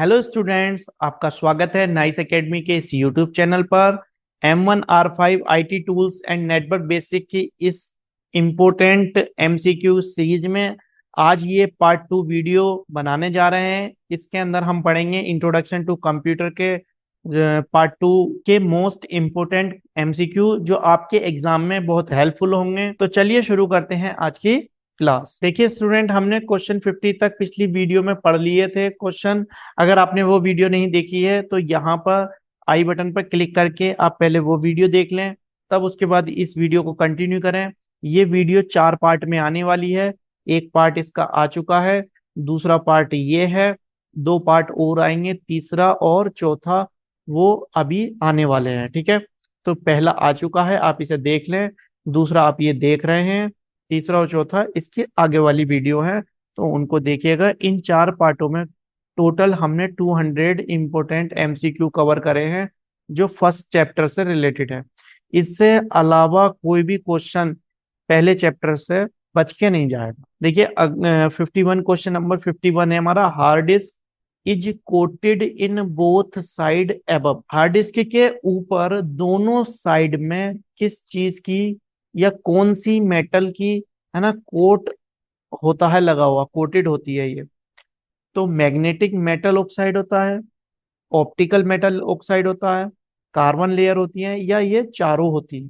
Hello students, आपका स्वागत है नाइस एकेडमी के इस यूट्यूब चैनल पर। M1R5 IT tools and network basic की इस इम्पोर्टेंट MCQ सीरीज में आज ये पार्ट 2 वीडियो बनाने जा रहे हैं। इसके अंदर हम पढ़ेंगे इंट्रोडक्शन टू कंप्यूटर के पार्ट 2 के मोस्ट इम्पोर्टेंट MCQ जो आपके एग्जाम में बहुत हेल्पफुल होंगे। तो चलिए शुरू करते हैं आज की क्लास। देखिए स्टूडेंट, हमने क्वेश्चन 50 तक पिछली वीडियो में पढ़ लिए थे क्वेश्चन। अगर आपने वो वीडियो नहीं देखी है तो यहाँ पर आई बटन पर क्लिक करके आप पहले वो वीडियो देख लें, तब उसके बाद इस वीडियो को कंटिन्यू करें। ये वीडियो 4 पार्ट में आने वाली है। एक पार्ट इसका आ चुका है, दूसरा पार्ट ये है, 2 पार्ट और आएंगे, तीसरा और चौथा वो अभी आने वाले हैं। ठीक है, तो पहला आ चुका है, आप इसे देख लें। दूसरा आप ये देख रहे हैं, तीसरा और चौथा इसके आगे वाली वीडियो है, तो उनको देखिएगा। इन 4 पार्टों में टोटल हमने 200 इंपोर्टेंट MCQ कवर करे हैं जो फर्स्ट चैप्टर से रिलेटेड है। इससे अलावा कोई भी क्वेश्चन पहले चैप्टर से बच के नहीं जाएगा। देखिए 51 क्वेश्चन नंबर 51 है हमारा, hard disk is quoted in both side above. Hard disk के ऊपर दोनों साइड में किस चीज की या कौन सी मेटल की, है ना, कोट होता है, लगा हुआ, कोटेड होती है ये। तो मैग्नेटिक मेटल ऑक्साइड होता है, ऑप्टिकल मेटल ऑक्साइड होता है, कार्बन लेयर होती है, या ये चारों होती है।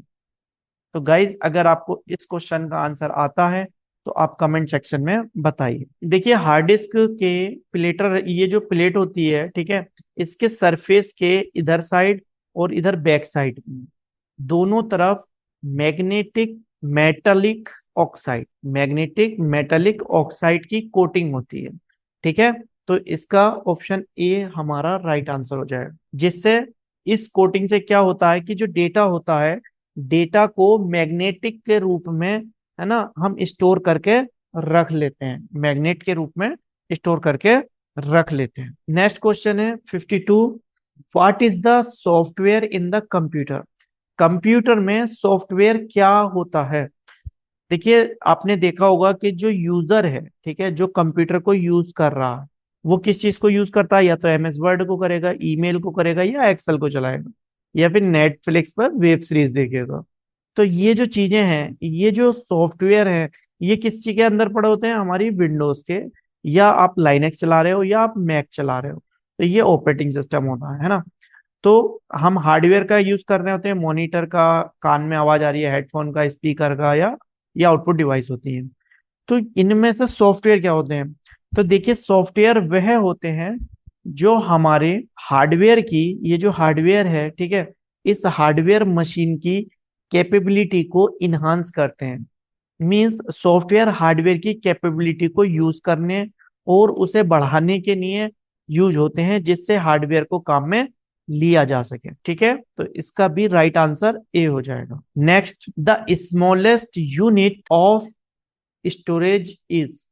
तो गाइज अगर आपको इस क्वेश्चन का आंसर आता है तो आप कमेंट सेक्शन में बताइए। देखिए हार्ड डिस्क के प्लेटर, ये जो प्लेट होती है, ठीक है, इसके सरफेस के इधर साइड और इधर बैक साइड दोनों तरफ magnetic metallic oxide, magnetic metallic oxide की कोटिंग होती है। ठीक है, तो इसका ऑप्शन ए हमारा राइट आंसर हो जाएगा। जिससे इस कोटिंग से क्या होता है कि जो डेटा होता है, डेटा को मैग्नेटिक के रूप में, है ना, हम स्टोर करके रख लेते हैं, मैग्नेट के रूप में स्टोर करके रख लेते हैं। नेक्स्ट क्वेश्चन है 52, what is the software in the computer. Computer में सॉफ्टवेयर क्या होता है। देखिए आपने देखा होगा कि जो यूजर है, ठीक है, जो कंप्यूटर को यूज कर रहा है, वो किस चीज को यूज करता है, या तो MS वर्ड को करेगा, ईमेल को करेगा, या एक्सेल को चलाएगा, या फिर नेटफ्लिक्स पर वेब सीरीज देखेगा। तो ये जो चीजें हैं, ये जो सॉफ्टवेयर है, ये किस चीज के अंदर पड़े होते हैं, हमारी विंडोज के, या आप लाइनेक्स चला रहे हो या आप मैक चला रहे हो, तो ये ऑपरेटिंग सिस्टम होता है ना। तो हम हार्डवेयर का यूज कर रहे होते हैं, मॉनिटर का, कान में आवाज आ रही है, हेडफोन का, स्पीकर का, या आउटपुट डिवाइस होती है। तो इनमें से सॉफ्टवेयर क्या होते हैं। तो देखिए सॉफ्टवेयर वह होते हैं जो हमारे हार्डवेयर की, ये जो हार्डवेयर है, ठीक है, इस हार्डवेयर मशीन की कैपेबिलिटी को इन्हांस करते हैं। मींस सॉफ्टवेयर हार्डवेयर की कैपेबिलिटी को यूज करने और उसे बढ़ाने के लिए यूज होते हैं, जिससे हार्डवेयर को काम में लिया जा सके। ठीक है, तो इसका भी राइट आंसर ए हो जाएगा। Next, the smallest unit of storage is.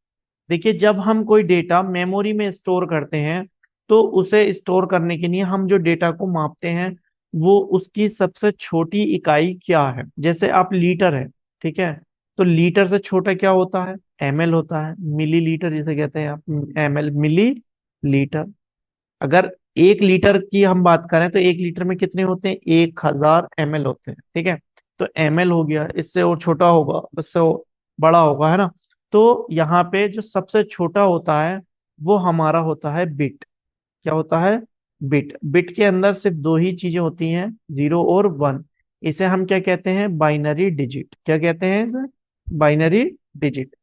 देखिए जब हम कोई डेटा मेमोरी में स्टोर करते हैं, तो उसे स्टोर करने के लिए हम जो डेटा को मापते हैं, वो उसकी सबसे छोटी इकाई क्या है। जैसे आप लीटर है, ठीक है, तो लीटर से छोटा क्या होता है, ML होता है, मिली लीटर जिसे कहते हैं आप, ML, मिली लीटर। अगर 1 लीटर की हम बात करें तो 1 लीटर में कितने होते हैं, 1000 ml होते हैं। ठीक है, तो ML हो गया, इससे और छोटा होगा, उससे और बड़ा होगा, है ना। तो यहाँ पे जो सबसे छोटा होता है वो हमारा होता है बिट। क्या होता है, बिट। बिट के अंदर सिर्फ 2 ही चीजें होती हैं, 0 और 1। इसे हम क्या कहते हैं, बाइनरी डिजिट। क्या कहते हैं इसे, बाइनरी डिजिट।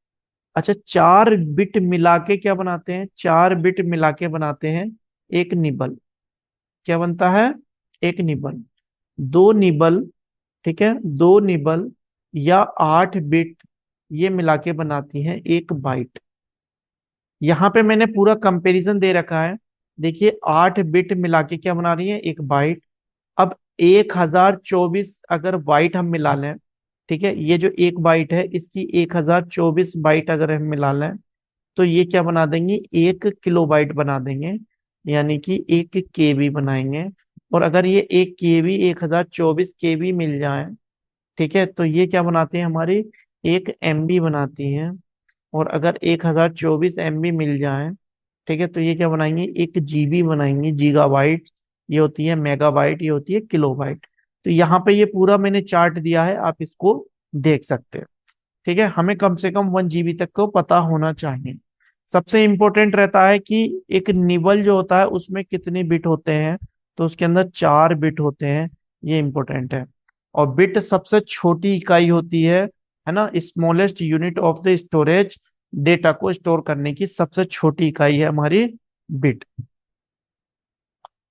अच्छा, 4 बिट मिला के क्या बनाते हैं, 4 बिट मिला के बनाते हैं एक निबल। क्या बनता है, एक निबल। 2 निबल, ठीक है, 2 निबल या 8 बिट, ये मिला के बनाती हैं एक बाइट। यहाँ पे मैंने पूरा कंपैरिजन दे रखा है। देखिए 8 बिट मिला के क्या बना रही है, एक बाइट। अब 1024 अगर बाइट हम मिला लें, ठीक है, ये जो एक बाइट है इसकी 1024 बाइट अगर हम मिला लें, तो ये क्या बना देंगे, 1 किलोबाइट बना देंगे, यानी कि 1 KB बनाएंगे। और अगर ये 1 KB, 1024 KB मिल जाए, ठीक है, तो ये क्या बनाती है, हमारी 1 MB बनाती है। और अगर 1024 MB मिल जाए, ठीक है, तो ये क्या बनाएंगे, एक जीबी बनाएंगे, गीगाबाइट, ये होती है मेगाबाइट, ये होती है किलोबाइट। तो यहाँ पे ये पूरा मैंने चार्ट दिया है, आप इसको देख सकते हैं। ठीक है, हमें कम से कम 1 जीबी तक को पता होना चाहिए। सबसे इंपॉर्टेंट रहता है कि एक निबल जो होता है उसमें कितने बिट होते हैं, तो उसके अंदर 4 बिट होते हैं, ये इंपॉर्टेंट है। और बिट सबसे छोटी इकाई होती है ना, smallest unit of the storage, data को स्टोर करने की सबसे छोटी इकाई है हमारी बिट।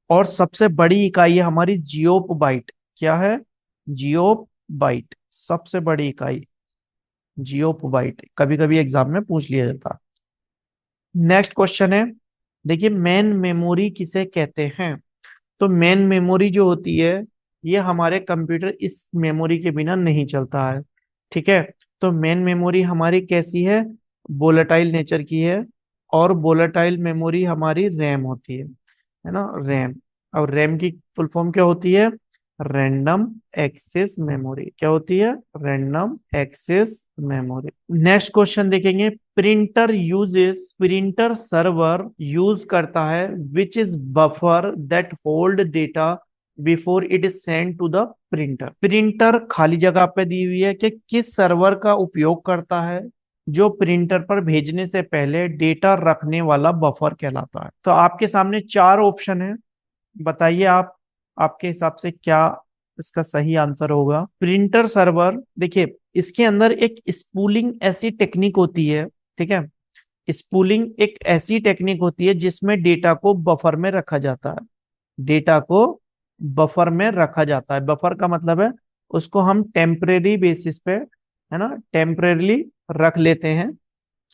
और सबसे बड़ी इकाई है हमारी जियोप बाइट। क्या है, जियोप बाइट, सबसे बड़ी इकाई जियोप बाइट, कभी कभी एग्जाम में पूछ लिया जाता। नेक्स्ट क्वेश्चन है, देखिए मेन मेमोरी किसे कहते हैं। तो मेन मेमोरी जो होती है, ये हमारे कंप्यूटर इस मेमोरी के बिना नहीं चलता है। ठीक है, तो मेन मेमोरी हमारी कैसी है, वोलेटाइल नेचर की है। और वोलेटाइल मेमोरी हमारी रैम होती है ना, रैम। और रैम की फुल फॉर्म क्या होती है, रैंडम एक्सेस मेमोरी। क्या होती है, random access memory. Next question देखेंगे, प्रिंटर सर्वर यूज करता है which is buffer that hold data before it is send to the printer. Printer खाली जगह पे दी हुई है कि किस सर्वर का उपयोग करता है जो प्रिंटर पर भेजने से पहले डेटा रखने वाला बफर कहलाता है। तो आपके सामने 4 ऑप्शन है, बताइए आप, आपके हिसाब से क्या इसका सही आंसर होगा। प्रिंटर सर्वर, देखिए इसके अंदर एक स्पूलिंग ऐसी टेक्निक होती है। ठीक है, स्पूलिंग एक ऐसी टेक्निक होती है जिसमें डेटा को बफर में रखा जाता है, डेटा को बफर में रखा जाता है। बफर का मतलब है उसको हम टेम्परेरी बेसिस पे, है ना, टेम्परेली रख लेते हैं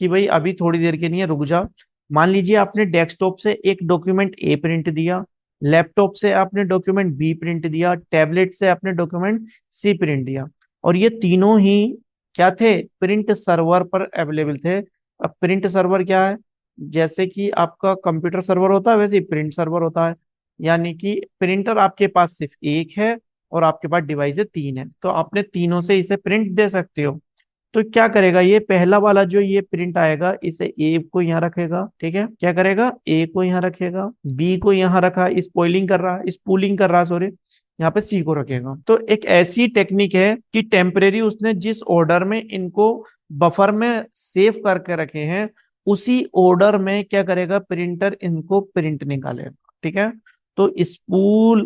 कि भाई अभी थोड़ी देर के लिए रुक जा। मान लीजिए आपने डेस्कटॉप से एक डॉक्यूमेंट ए प्रिंट दिया, लैपटॉप से आपने डॉक्यूमेंट बी प्रिंट दिया, टैबलेट से आपने डॉक्यूमेंट सी प्रिंट दिया, और ये तीनों ही क्या थे, प्रिंट सर्वर पर अवेलेबल थे। अब प्रिंट सर्वर क्या है, जैसे कि आपका कंप्यूटर सर्वर होता है वैसे ही प्रिंट सर्वर होता है। यानी कि प्रिंटर आपके पास सिर्फ एक है और आपके पास डिवाइस 3 है, तो आपने तीनों से इसे प्रिंट दे सकते हो। तो क्या करेगा, ये पहला वाला जो ये प्रिंट आएगा, इसे ए को यहाँ रखेगा। ठीक है, क्या करेगा, ए को यहाँ रखेगा, बी को यहाँ रखा, स्पॉइलिंग कर रहा है, स्पूलिंग कर रहा है, सॉरी, यहाँ पे सी को रखेगा। तो एक ऐसी टेक्निक है कि टेम्परेरी उसने जिस ऑर्डर में इनको बफर में सेव करके रखे हैं, उसी ऑर्डर में क्या करेगा प्रिंटर, इनको प्रिंट निकालेगा। ठीक है, तो spool,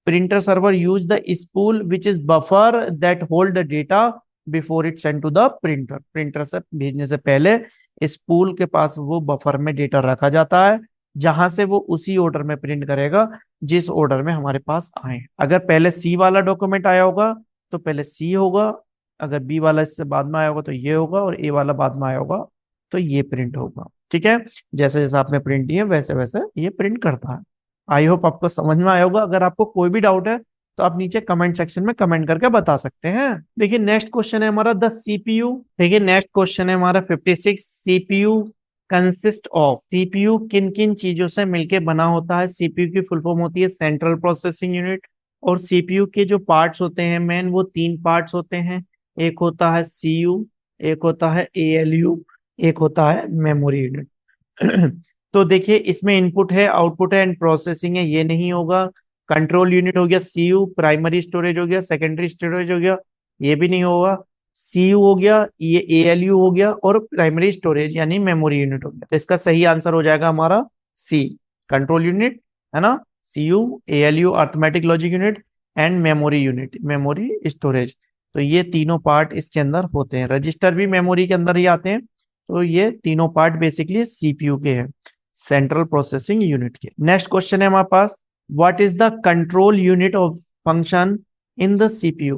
printer server use the spool which is buffer that hold the data before it send to the printer. Printer से भेजने से पहले स्पूल के पास वो बफर में डेटा रखा जाता है, जहां से वो उसी ऑर्डर में प्रिंट करेगा जिस ऑर्डर में हमारे पास आए। अगर पहले सी वाला डॉक्यूमेंट आया होगा तो पहले सी होगा, अगर बी वाला इससे बाद में आया होगा तो ये होगा, और ए वाला बाद में आया होगा तो ये प्रिंट होगा। ठीक है, जैसे जैसे आपने प्रिंट दिए वैसे वैसे ये प्रिंट करता है। आई होप आपको समझ में आया होगा। अगर आपको कोई भी डाउट है तो आप नीचे कमेंट सेक्शन में कमेंट करके बता सकते हैं। देखिए नेक्स्ट क्वेश्चन है हमारा द सीपीयू। देखिए नेक्स्ट क्वेश्चन है हमारा 56, सीपीयू कंसिस्ट ऑफ। सीपीयू किन किन चीजों से मिलके बना होता है। सीपीयू की फुल फॉर्म होती है सेंट्रल प्रोसेसिंग यूनिट। और सीपीयू के जो पार्ट्स होते हैं मेन, वो 3 पार्ट्स होते हैं। एक होता है सीयू, एक होता है एएलयू, एक होता है मेमोरी यूनिट। तो देखिए इसमें इनपुट है, आउटपुट है एंड प्रोसेसिंग है, ये नहीं होगा। कंट्रोल यूनिट हो गया सीयू, प्राइमरी स्टोरेज हो गया, सेकेंडरी स्टोरेज हो गया, ये भी नहीं होगा। सीयू हो गया, ये एएलयू हो गया, और प्राइमरी स्टोरेज यानी मेमोरी यूनिट हो गया। तो इसका सही आंसर हो जाएगा हमारा सी, कंट्रोल यूनिट, है ना, CU, ALU arithmetic logic unit, and memory unit, memory storage. तो ये तीनों पार्ट इसके अंदर होते हैं। रजिस्टर भी मेमोरी के अंदर ही आते हैं। तो ये तीनों पार्ट बेसिकली सीपीयू के हैं, सेंट्रल प्रोसेसिंग यूनिट के। नेक्स्ट क्वेश्चन है हमारे पास, what is the control unit of function in the CPU.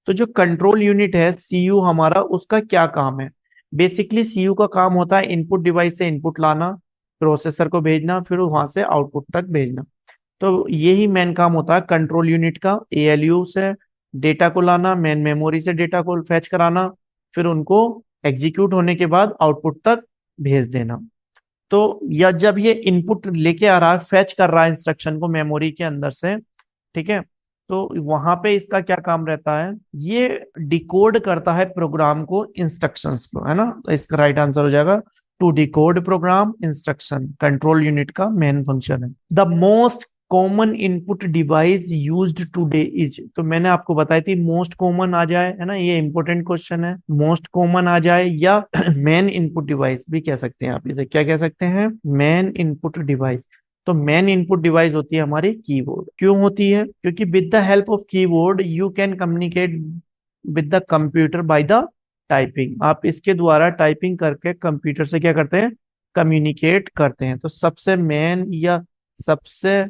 तो जो कंट्रोल यूनिट है सीयू हमारा, उसका क्या काम है। बेसिकली सीयू का काम होता है इनपुट डिवाइस से इनपुट लाना, प्रोसेसर को भेजना, फिर वहां से आउटपुट तक भेजना। तो यही मेन काम होता है कंट्रोल यूनिट का, एएलयू से डेटा को लाना, मेन मेमोरी से डेटा को फैच कराना, फिर उनको एग्जीक्यूट होने के बाद आउटपुट तक भेज देना। तो या जब ये इनपुट लेके आ रहा है, फैच कर रहा है इंस्ट्रक्शन को मेमोरी के अंदर से, ठीक है, तो वहां पे इसका क्या काम रहता है, ये डिकोड करता है प्रोग्राम को, इंस्ट्रक्शंस को, है ना। तो इसका राइट आंसर हो जाएगा to decode program instruction control unit का मेन फंक्शन है। The most common input device used today is, तो मैंने आपको बताई थी मोस्ट कॉमन आ जाए, है ना, ये इंपॉर्टेंट क्वेश्चन है। मोस्ट कॉमन आ जाए या मेन इनपुट डिवाइस भी कह सकते हैं आप, इसे क्या कह सकते हैं, मेन इनपुट डिवाइस। तो मेन इनपुट डिवाइस होती है हमारी कीबोर्ड। क्यों होती है, क्योंकि with the help of keyboard you can communicate with the computer by the typing. आप इसके द्वारा टाइपिंग करके कंप्यूटर से क्या करते हैं, कम्युनिकेट करते हैं। तो सबसे मेन या सबसे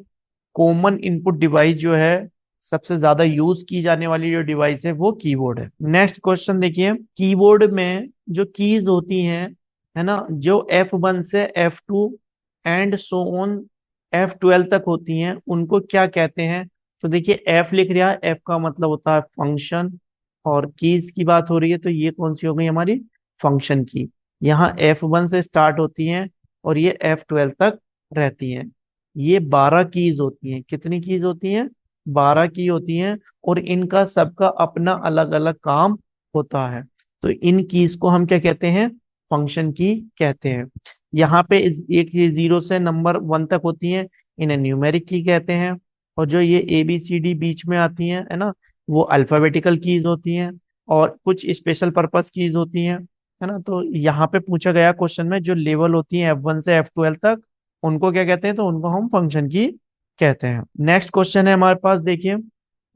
कॉमन इनपुट डिवाइस जो है, सबसे ज्यादा यूज की जाने वाली जो डिवाइस है वो कीबोर्ड है। नेक्स्ट क्वेश्चन देखिए, कीबोर्ड में जो कीज होती हैं, है ना, जो F1 से F2 and so on F12 तक होती हैं, उनको क्या कहते हैं। तो देखिए F लिख रहा है, F का मतलब होता है फंक्शन, और कीज की बात हो रही है तो ये कौन सी हो गई हमारी, फंक्शन की। यहाँ F1 से स्टार्ट होती हैं और ये F12 तक रहती हैं। ये 12 कीज होती हैं। कितनी कीज होती हैं, 12 की होती हैं। और इनका सबका अपना अलग अलग काम होता है। तो इन कीज को हम क्या कहते हैं, फंक्शन की कहते हैं। यहाँ पे एक 0 से नंबर 1 तक होती हैं, इन्हें न्यूमेरिक की कहते हैं। और जो ये ABCD बीच में आती हैं, है ना, वो अल्फाबेटिकल कीज होती हैं। और कुछ स्पेशल पर्पस कीज होती हैं, है ना। तो यहाँ पे पूछा गया क्वेश्चन में जो लेवल होती है F1 से F12 तक, उनको क्या कहते हैं, तो उनको हम फंक्शन की कहते हैं। नेक्स्ट क्वेश्चन है हमारे पास, देखिए,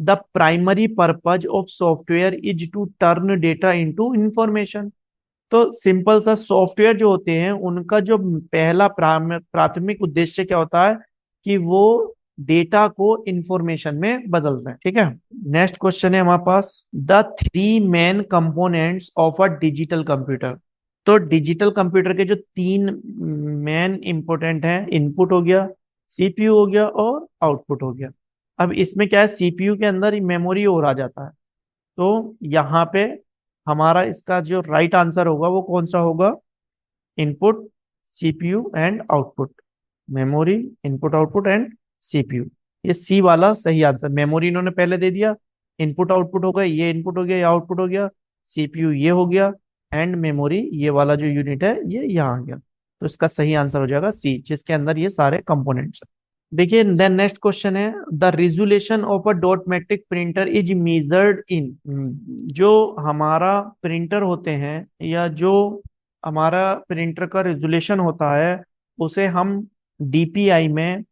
the primary purpose of software is to turn data into information. तो सिंपल सा, सॉफ्टवेयर जो होते हैं उनका जो पहला प्राथमिक उद्देश्य क्या होता है, कि वो डेटा को इंफॉर्मेशन में बदलते हैं। ठीक है। नेक्स्ट क्वेश्चन है हमारे पास, the three main components of a digital computer. तो डिजिटल कंप्यूटर के जो तीन मेन इंपोर्टेंट हैं, इनपुट हो गया, CPU हो गया, और आउटपुट हो गया। अब इसमें क्या है, CPU के अंदर मेमोरी और आ जाता है। तो यहाँ पे हमारा इसका जो राइट आंसर होगा वो कौन सा होगा, input, CPU and output. Memory, input output and CPU। ये सी वाला सही आंसर। मेमोरी इन्होंने पहले दे दिया, इनपुट आउटपुट हो गया, ये इनपुट हो गया, ये आउटपुट हो गया, CPU ये हो गया, एंड मेमोरी ये वाला जो यूनिट है ये यहाँ आ गया। तो इसका सही आंसर हो जाएगा सी, जिसके अंदर ये सारे कंपोनेंट्स हैं। देखिए, देन नेक्स्ट क्वेश्चन है, the resolution of a dot matric printer is measured in. जो हमारा प्रिंटर होते हैं, या जो हमारा प्रिंटर का रिजोल्यूशन होता है, उसे हम DPI में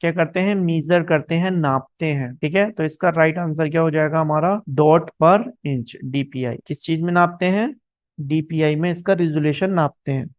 क्या करते हैं, मीजर करते हैं, नापते हैं। ठीक है। तो इसका राइट आंसर क्या हो जाएगा हमारा, डॉट पर इंच। DPI किस चीज में नापते हैं, DPI में इसका रिजोल्यूशन नापते हैं।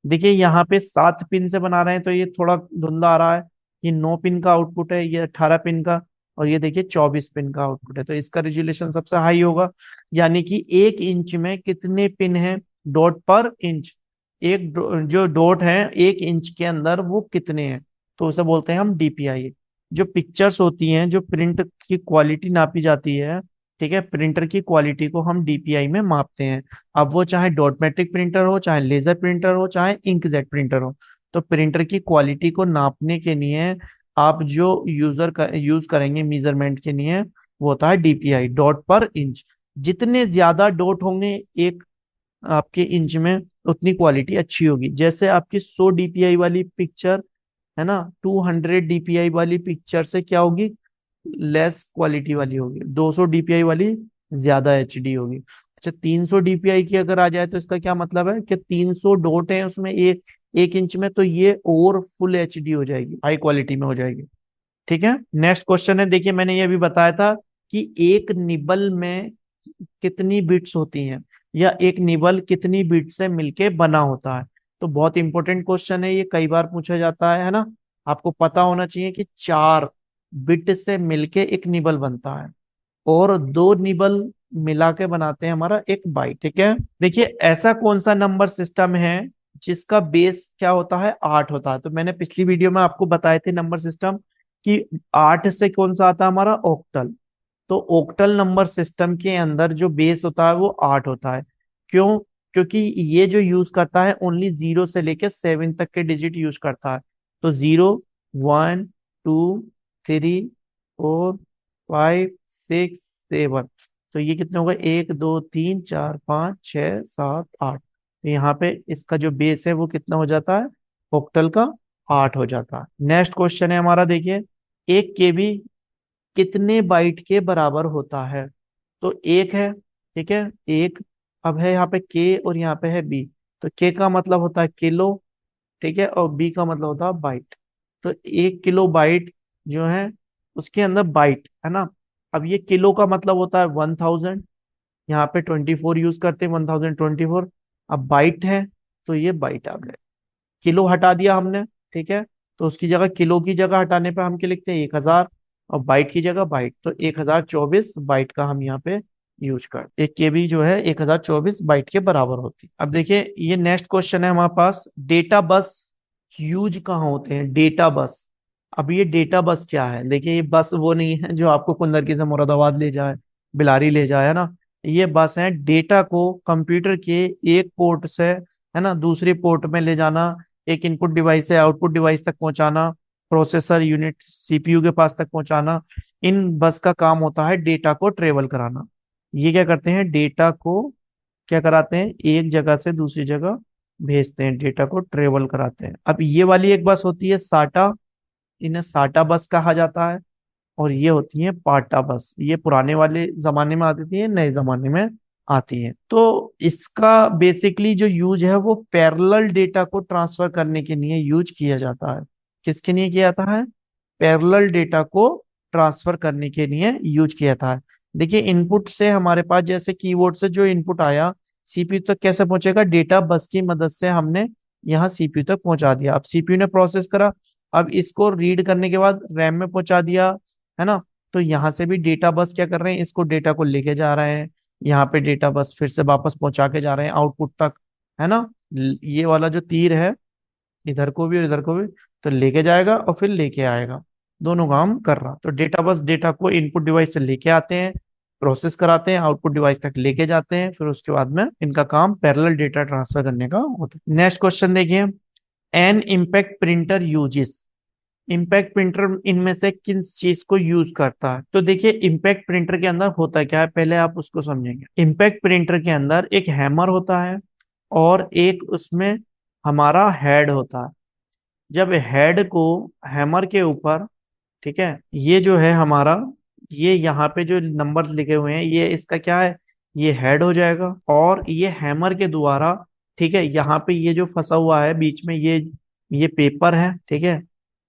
देखिए यहाँ पे 7 पिन से बना रहे हैं तो ये थोड़ा धुंधला आ रहा है। ये 9 पिन का आउटपुट है, ये 18 पिन का, और ये देखिए 24 पिन का आउटपुट है। तो इसका रिजोल्यूशन सबसे हाई होगा। यानी कि 1 इंच में कितने पिन है, डॉट पर इंच। जो डॉट है 1 इंच के अंदर वो कितने हैं, तो उसे बोलते हैं हम DPI। जो पिक्चर्स होती हैं, जो प्रिंट की क्वालिटी नापी जाती है, ठीक है, प्रिंटर की क्वालिटी को हम DPI में मापते हैं। अब वो चाहे डॉट मैट्रिक प्रिंटर हो, चाहे लेजर प्रिंटर हो, चाहे इंकजेट प्रिंटर हो, तो प्रिंटर की क्वालिटी को नापने के लिए आप जो यूज करेंगे मेजरमेंट के लिए, वो होता है DPI, डॉट पर इंच। जितने ज्यादा डॉट होंगे एक आपके इंच में, उतनी क्वालिटी अच्छी होगी। जैसे आपकी 100 DPI वाली पिक्चर, है ना, 200 DPI वाली पिक्चर से क्या होगी, लेस क्वालिटी वाली होगी। 200 DPI वाली ज्यादा HD होगी। अच्छा, 300 DPI की अगर आ जाए तो इसका क्या मतलब है, कि 300 डॉट है उसमें एक एक इंच में, तो ये और फुल HD हो जाएगी, हाई क्वालिटी में हो जाएगी। ठीक है। नेक्स्ट क्वेश्चन है, देखिए, मैंने ये भी बताया था कि एक निबल में कितनी बिट्स होती हैं, या एक निबल कितनी बिट से मिलके बना होता है। तो बहुत इंपॉर्टेंट क्वेश्चन है ये, कई बार पूछा जाता है ना। आपको पता होना चाहिए कि 4 बिट से मिलके एक निबल बनता है, और 2 निबल मिला के बनाते हैं हमारा एक बाइट। ठीक है। देखिए, ऐसा कौन सा नंबर सिस्टम है जिसका बेस क्या होता है, 8 होता है। तो मैंने पिछली वीडियो में आपको बताए थे नंबर सिस्टम, कि 8 से कौन सा आता है हमारा, ऑक्टल। तो ऑक्टल नंबर सिस्टम के अंदर जो बेस होता है वो 8 होता है। क्यों, क्योंकि ये जो यूज करता है ओनली 0 से लेके 7 तक के डिजिट यूज करता है। तो 0, 1, 2, 3, 4, 5, 6, 7, 8। तो यहाँ पे इसका जो बेस है वो कितना हो जाता है, ऑक्टल का 8 हो जाता है। नेक्स्ट क्वेश्चन है हमारा, देखिए 1 KB कितने बाइट के बराबर होता है। तो एक है, ठीक है, एक। अब है यहाँ पे के और यहाँ पे है बी। तो के का मतलब होता है किलो, ठीक है, और बी का मतलब होता है बाइट। तो 1 KB जो है उसके अंदर बाइट है ना। अब ये किलो का मतलब होता है 1000, यहाँ पे 24 यूज करते हैं, 1024। अब बाइट है तो ये बाइट आ गए। किलो हटा दिया हमने, ठीक है, तो उसकी जगह किलो की जगह हटाने पे हम क्या लिखते हैं 1000, और बाइट की जगह बाइट, तो 1024 बाइट का हम यहाँ पे यूज कर। 1 KB जो है 1024 बाइट के बराबर होती है। अब देखिए ये नेक्स्ट क्वेश्चन है हमारे पास, डेटा बस यूज कहाँ होते हैं, डेटा बस। अब ये डेटा बस क्या है, देखिए ये बस वो नहीं है जो आपको कुंदरकी से मुरादाबाद ले जाए, बिलारी ले जाए, है ना। ये बस है डेटा को कंप्यूटर के एक पोर्ट से, है ना, दूसरे पोर्ट में ले जाना, एक इनपुट डिवाइस से आउटपुट डिवाइस तक पहुंचाना, प्रोसेसर यूनिट CPU के पास तक पहुंचाना। इन बस का काम होता है डेटा को ट्रेवल कराना। ये क्या करते हैं, डेटा को क्या कराते हैं, एक जगह से दूसरी जगह भेजते हैं, डेटा को ट्रेवल कराते हैं। अब ये वाली एक बस होती है साटा, इन्हें साटा बस कहा जाता है। और ये होती है पाटा बस, ये पुराने वाले जमाने में आती थी, ये नए जमाने में आती है। तो इसका बेसिकली जो यूज है वो पैरेलल डेटा को ट्रांसफर करने के लिए यूज किया जाता है। किसके लिए किया जाता है, पैरेलल डेटा को ट्रांसफर करने के लिए यूज किया जाता है। देखिए इनपुट से हमारे पास जैसे कीबोर्ड से जो इनपुट आया CPU तक कैसे पहुंचेगा, डेटा बस की मदद से हमने यहाँ CPU तक पहुंचा दिया। अब CPU ने प्रोसेस करा, अब इसको रीड करने के बाद रैम में पहुंचा दिया, है ना। तो यहाँ से भी डेटा बस क्या कर रहे हैं, इसको डेटा को लेके जा रहे हैं, यहाँ पे डेटा बस फिर से वापस पहुंचा के जा रहे हैं आउटपुट तक, है ना। ये वाला जो तीर है इधर को भी और इधर को भी, तो लेके जाएगा और फिर लेके आएगा, दोनों काम कर रहा। तो डेटा बस डेटा को इनपुट डिवाइस से लेके आते हैं, प्रोसेस कराते हैं, आउटपुट डिवाइस तक लेके जाते हैं, फिर उसके बाद में इनका काम पैरेलल डेटा ट्रांसफर करने का होता है। नेक्स्ट क्वेश्चन देखिए, an impact printer uses, impact printer इनमें से किन चीज को यूज करता है। तो देखिए इम्पैक्ट प्रिंटर के अंदर होता क्या है, पहले आप उसको समझेंगे। इम्पैक्ट प्रिंटर के अंदर एक हैमर होता है और एक उसमें हमारा हेड होता है। जब हेड को हैमर के ऊपर, ठीक है, ये जो है हमारा, ये यहाँ पे जो नंबर्स लिखे हुए हैं ये इसका क्या है, ये हेड हो जाएगा। और ये हैमर के द्वारा, ठीक है, यहाँ पे ये जो फंसा हुआ है बीच में ये पेपर है, ठीक है,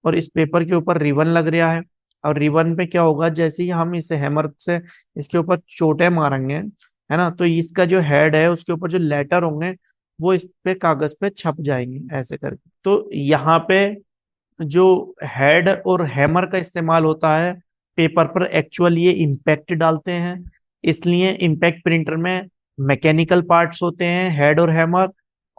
और इस पेपर के ऊपर रिबन लग रहा है। और रिबन पे क्या होगा, जैसे ही हम इसे हैमर से इसके ऊपर चोटे मारेंगे, है ना, तो इसका जो हेड है उसके ऊपर जो लेटर होंगे वो इस पे कागज पे छप जाएंगे ऐसे करके। तो यहाँ पे जो हेड और हैमर का इस्तेमाल होता है पेपर पर, एक्चुअल ये इम्पैक्ट डालते हैं। इसलिए इम्पैक्ट प्रिंटर में मैकेनिकल पार्ट्स होते हैं, हेड और हैमर।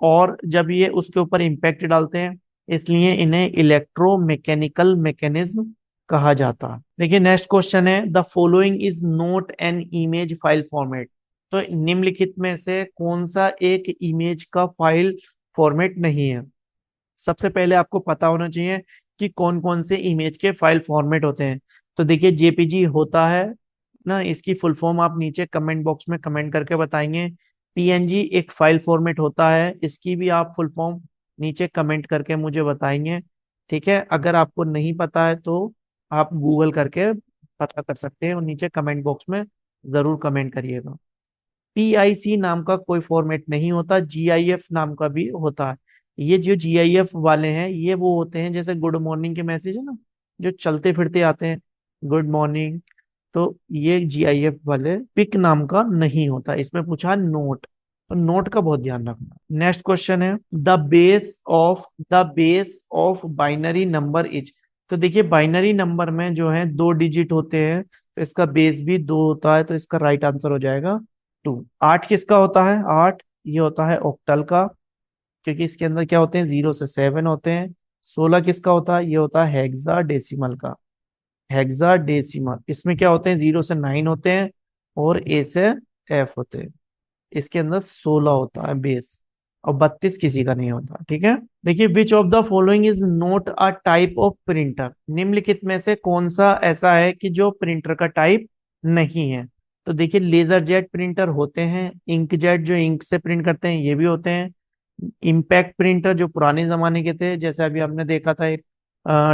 और जब ये उसके ऊपर इम्पैक्ट डालते हैं इसलिए इन्हें इलेक्ट्रोमैकेनिकल मैकेनिज्म कहा जाता है। देखिए नेक्स्ट क्वेश्चन है, the following is not an image file format. तो निम्नलिखित में से कौन सा एक इमेज का फाइल फॉर्मेट नहीं है। सबसे पहले आपको पता होना चाहिए कि कौन कौन से इमेज के फाइल फॉर्मेट होते हैं। तो देखिए जेपीजी होता है ना, इसकी फुल फॉर्म आप नीचे कमेंट बॉक्स में कमेंट करके बताएंगे। पीएनजी एक फाइल फॉर्मेट होता है, इसकी भी आप फुल फॉर्म नीचे कमेंट करके मुझे बताएंगे, ठीक है। अगर आपको नहीं पता है तो आप गूगल करके पता कर सकते हैं और नीचे कमेंट बॉक्स में जरूर कमेंट करिएगा। पीआईसी नाम का कोई फॉर्मेट नहीं होता, जीआईएफ नाम का भी होता है। ये जो जीआईएफ वाले हैं ये वो होते हैं जैसे गुड मॉर्निंग के मैसेज है ना, जो चलते फिरते आते हैं, गुड मॉर्निंग। तो ये जीआईएफ वाले पिक नाम का नहीं होता, इसमें पूछा नोट, तो नोट का बहुत ध्यान रखना। नेक्स्ट क्वेश्चन है, the base of binary number is. तो देखिए बाइनरी नंबर में जो है 2 डिजिट होते हैं, तो इसका बेस भी 2 होता है, तो इसका राइट आंसर हो जाएगा 2। 8 किसका होता है, 8 ये होता है ऑक्टल का, क्योंकि इसके अंदर क्या होते हैं 0 से 7 होते हैं। 16 किसका होता है, ये होता है हेक्सा डेसिमल का, हेक्सा डेसिमल। इसमें क्या होते हैं 0 से 9 होते हैं और ए से एफ होते हैं। इसके अंदर 16 होता है बेस, और 32 किसी का नहीं होता, ठीक है। देखिए which of the following is not a type of printer. निम्नलिखित में से कौन सा ऐसा है कि जो प्रिंटर का टाइप नहीं है। तो देखिए लेजर जेट प्रिंटर होते हैं, इंक जेट जो इंक से प्रिंट करते हैं ये भी होते हैं, इम्पैक्ट प्रिंटर जो पुराने जमाने के थे, जैसे अभी हमने देखा था एक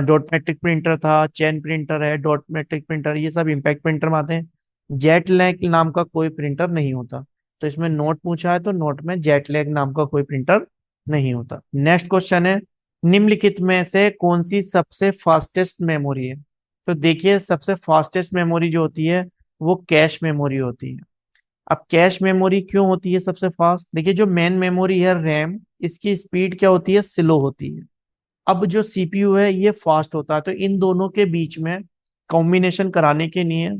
डॉट मैट्रिक प्रिंटर था, चैन प्रिंटर है, डॉट मैट्रिक प्रिंटर, ये सब इम्पैक्ट प्रिंटर में आते हैं। जेट लैग नाम का कोई प्रिंटर नहीं होता। तो इसमें नोट पूछा है तो नोट में जेट लैग नाम का कोई प्रिंटर नहीं होता। नेक्स्ट क्वेश्चन है, निम्नलिखित में से कौन सी सबसे फास्टेस्ट मेमोरी है? तो देखिए, सबसे फास्टेस्ट मेमोरी जो होती है वो कैश मेमोरी होती है। अब कैश मेमोरी क्यों होती है सबसे फास्ट? देखिए, जो मेन मेमोरी है रैम, इसकी स्पीड क्या होती है? स्लो होती है। अब जो सीपीयू है ये फास्ट होता है। तो इन दोनों के बीच में कॉम्बिनेशन कराने के लिए